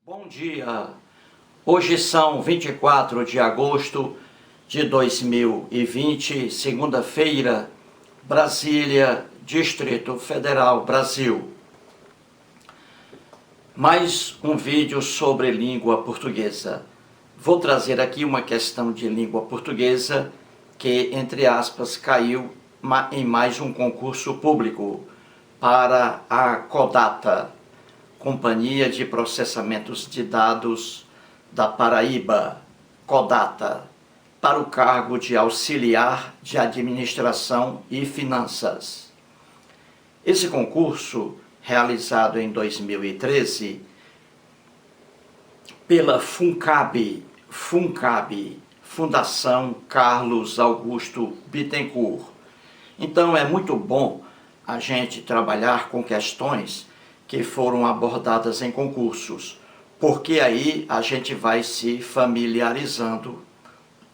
Bom dia, hoje são 24 de agosto de 2020, segunda-feira, Brasília, Distrito Federal, Brasil. Mais um vídeo sobre língua portuguesa. Vou trazer aqui uma questão de língua portuguesa que, entre aspas, caiu em mais um concurso público para a Codata, Companhia de Processamentos de Dados da Paraíba, Codata, para o cargo de auxiliar de administração e finanças. Esse concurso, realizado em 2013 pela FUNCAB, Fundação Carlos Augusto Bittencourt. Então é muito bom a gente trabalhar com questões que foram abordadas em concursos, porque aí a gente vai se familiarizando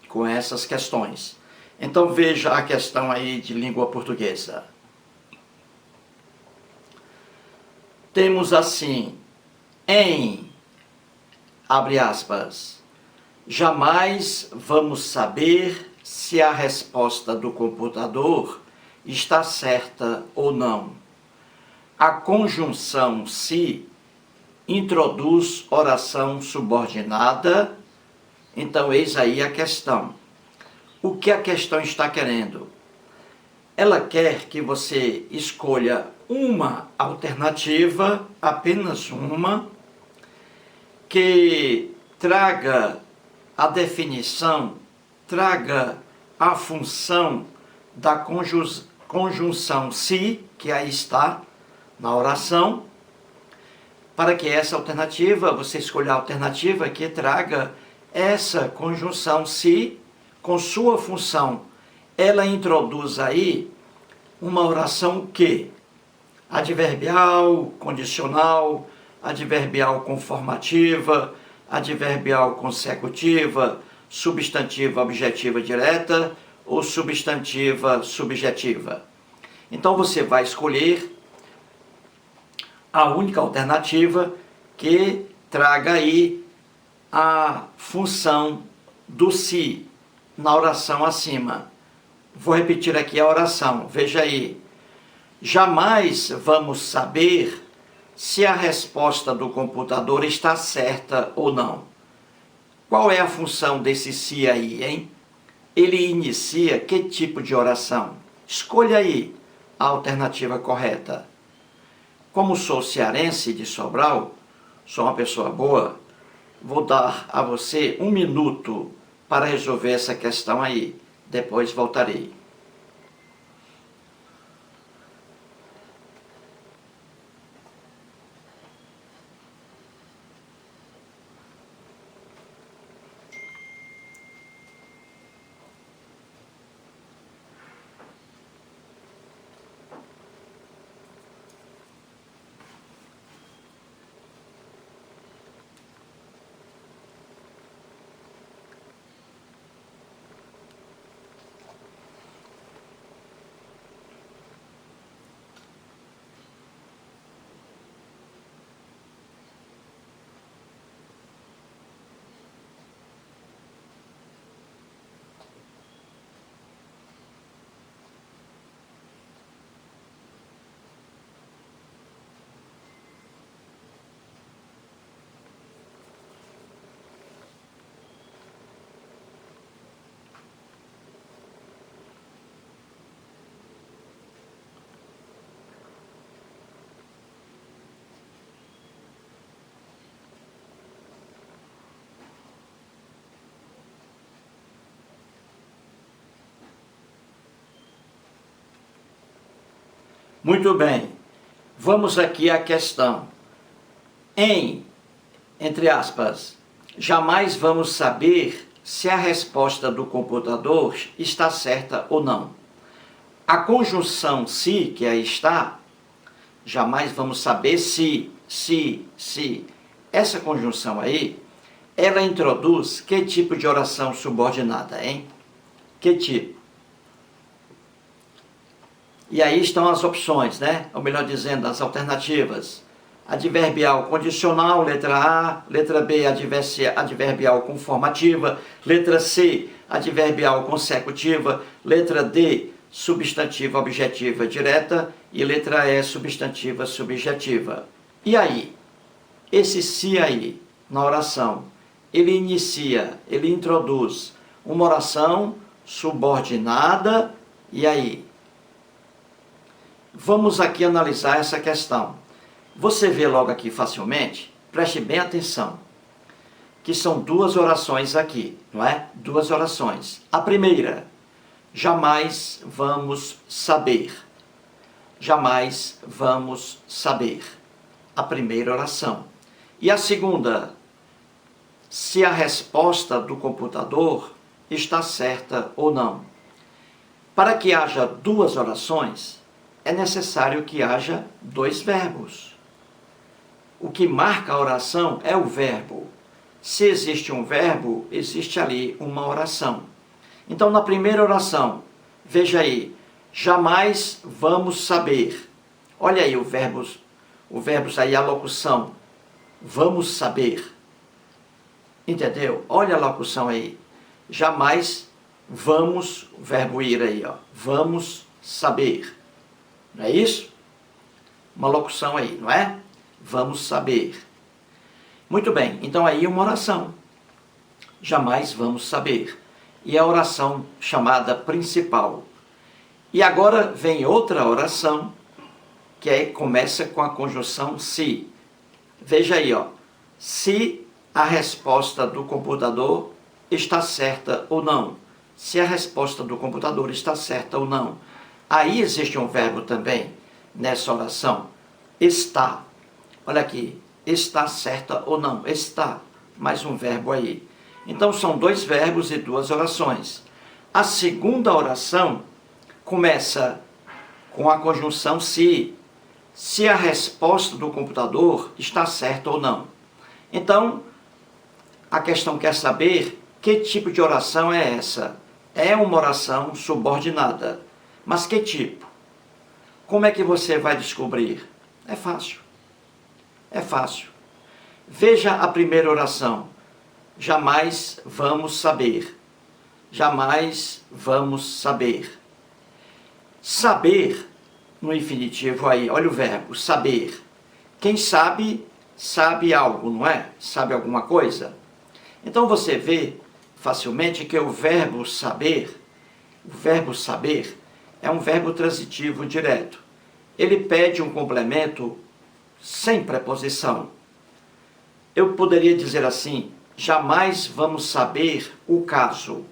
com essas questões. Então veja a questão aí de língua portuguesa. Temos assim, abre aspas, jamais vamos saber se a resposta do computador está certa ou não. A conjunção se introduz oração subordinada. Então, eis aí a questão. O que a questão está querendo? Ela quer que você escolha uma alternativa, apenas uma, que traga a definição, traga a função da conjunção se, que aí está na oração, para que essa alternativa, você escolha a alternativa que traga essa conjunção se com sua função. Ela introduz aí uma oração que? Adverbial, condicional, adverbial conformativa, adverbial consecutiva, substantiva objetiva direta ou substantiva subjetiva. Então você vai escolher a única alternativa que traga aí a função do se na oração acima. Vou repetir aqui a oração, veja aí. Jamais vamos saber se a resposta do computador está certa ou não. Qual é a função desse se aí, hein? Ele inicia que tipo de oração? Escolha aí a alternativa correta. Como sou cearense de Sobral, sou uma pessoa boa, vou dar a você 1 minuto para resolver essa questão aí. Depois voltarei. Muito bem, vamos aqui à questão. Entre aspas, jamais vamos saber se a resposta do computador está certa ou não. A conjunção se, que aí está, jamais vamos saber se. Essa conjunção aí, ela introduz que tipo de oração subordinada, hein? Que tipo? E aí estão as opções, né? Ou melhor dizendo, as alternativas. adverbial condicional, letra A, letra B, adverbial conformativa, letra C, adverbial consecutiva, letra D, substantiva objetiva direta e letra E, substantiva subjetiva. E aí? Esse se aí, na oração, ele inicia, ele introduz uma oração subordinada, e aí? Vamos aqui analisar essa questão. Você vê logo aqui facilmente, preste bem atenção, que são duas orações aqui, não é? Duas orações. A primeira, jamais vamos saber. Jamais vamos saber. A primeira oração. E a segunda, se a resposta do computador está certa ou não. Para que haja duas orações, é necessário que haja dois verbos. O que marca a oração é o verbo. Se existe um verbo, existe ali uma oração. Então, na primeira oração, veja aí, jamais vamos saber. Olha aí o verbo aí, a locução, vamos saber. Entendeu? Olha a locução aí. Jamais vamos, o verbo ir aí, ó, vamos saber. Não é isso? Uma locução aí, não é? Vamos saber. Muito bem, então aí uma oração. Jamais vamos saber. E a oração chamada principal. E agora vem outra oração, que começa com a conjunção se. Veja aí, ó. Se a resposta do computador está certa ou não. Se a resposta do computador está certa ou não. Aí existe um verbo também, nessa oração. Está. Olha aqui, está certa ou não? Está, mais um verbo aí. Então são dois verbos e duas orações. A segunda oração começa com a conjunção se. Se a resposta do computador está certa ou não. Então, a questão quer saber que tipo de oração é essa. É uma oração subordinada. Mas que tipo? Como é que você vai descobrir? É fácil. É fácil. Veja a primeira oração. Jamais vamos saber. Jamais vamos saber. Saber, no infinitivo aí, olha o verbo, saber. Quem sabe, sabe algo, não é? Sabe alguma coisa? Então você vê facilmente que o verbo saber é um verbo transitivo direto. Ele pede um complemento sem preposição. Eu poderia dizer assim, jamais vamos saber o caso.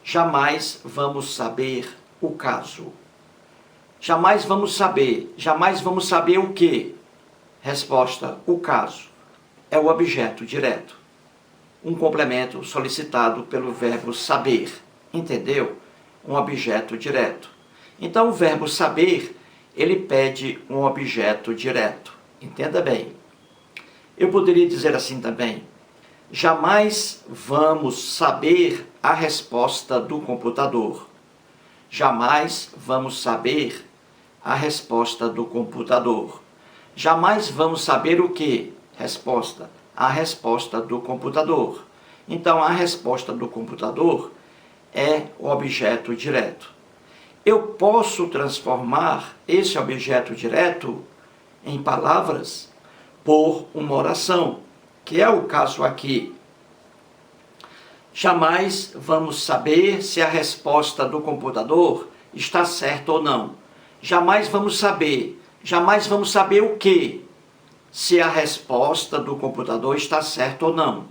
Jamais vamos saber o caso. Jamais vamos saber o quê? Resposta, o caso. É o objeto direto. Um complemento solicitado pelo verbo saber. Entendeu? Um objeto direto. Então o verbo saber, ele pede um objeto direto. Entenda bem. Eu poderia dizer assim também, jamais vamos saber a resposta do computador. Jamais vamos saber a resposta do computador. Jamais vamos saber o que? Resposta. A resposta do computador. Então, a resposta do computador é o objeto direto. Eu posso transformar esse objeto direto em palavras por uma oração, que é o caso aqui. Jamais vamos saber se a resposta do computador está certa ou não. Jamais vamos saber o que? Se a resposta do computador está certa ou não.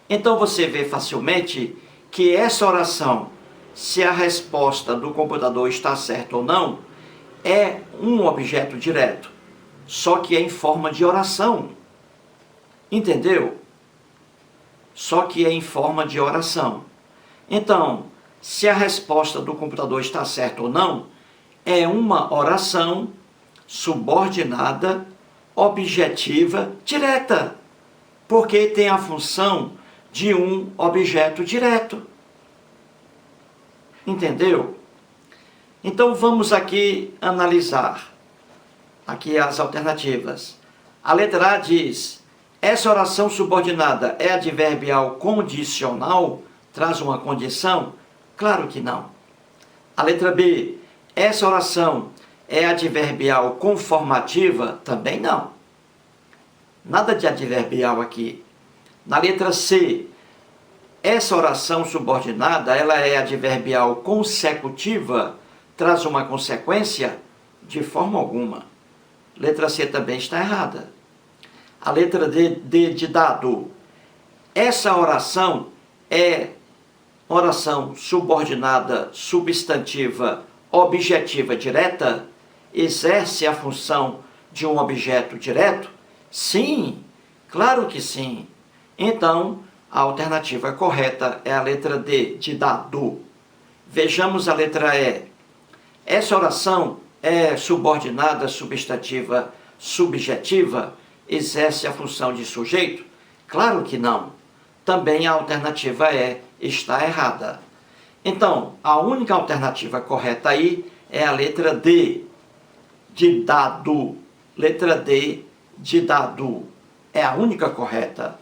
Então você vê facilmente que essa oração, se a resposta do computador está certa ou não, é um objeto direto, só que é em forma de oração. Entendeu? Só que é em forma de oração. Então, se a resposta do computador está certa ou não, é uma oração subordinada, objetiva, direta, porque tem a função de um objeto direto. Entendeu? Então vamos aqui analisar aqui as alternativas. A letra A diz: essa oração subordinada é adverbial condicional? Traz uma condição? Claro que não. A letra B: essa oração é adverbial conformativa? Também não. Nada de adverbial aqui. Na letra C: essa oração subordinada, ela é adverbial consecutiva? Traz uma consequência? De forma alguma. Letra C também está errada. A letra D de dado: essa oração é oração subordinada, substantiva, objetiva direta? Exerce a função de um objeto direto? Sim, claro que sim. Então, a alternativa correta é a letra D de dado. Vejamos a letra E. Essa oração é subordinada, substantiva, subjetiva? Exerce a função de sujeito? Claro que não. Também a alternativa E está errada. Então, a única alternativa correta aí é a letra D de dado. Letra D de dado é a única correta.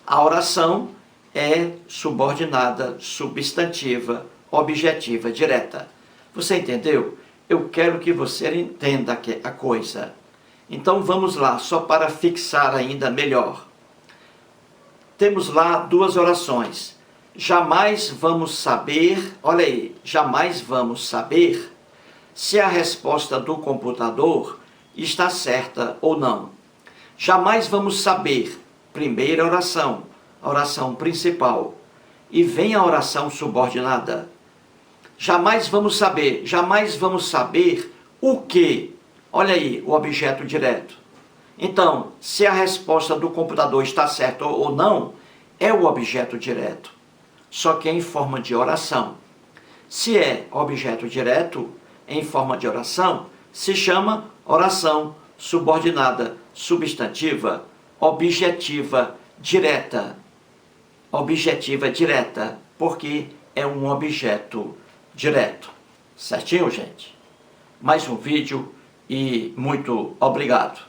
A oração é subordinada, substantiva, objetiva, direta. Você entendeu? Eu quero que você entenda a coisa. Então vamos lá, só para fixar ainda melhor. Temos lá duas orações. Jamais vamos saber, olha aí, jamais vamos saber se a resposta do computador está certa ou não. Jamais vamos saber, primeira oração, a oração principal, e vem a oração subordinada. Jamais vamos saber o que? Olha aí, o objeto direto. Então, se a resposta do computador está certa ou não, é o objeto direto, só que em forma de oração. Se é objeto direto, em forma de oração, se chama oração subordinada, substantiva, objetiva, direta. Objetiva direta, porque é um objeto direto. Certinho, gente? Mais um vídeo e muito obrigado.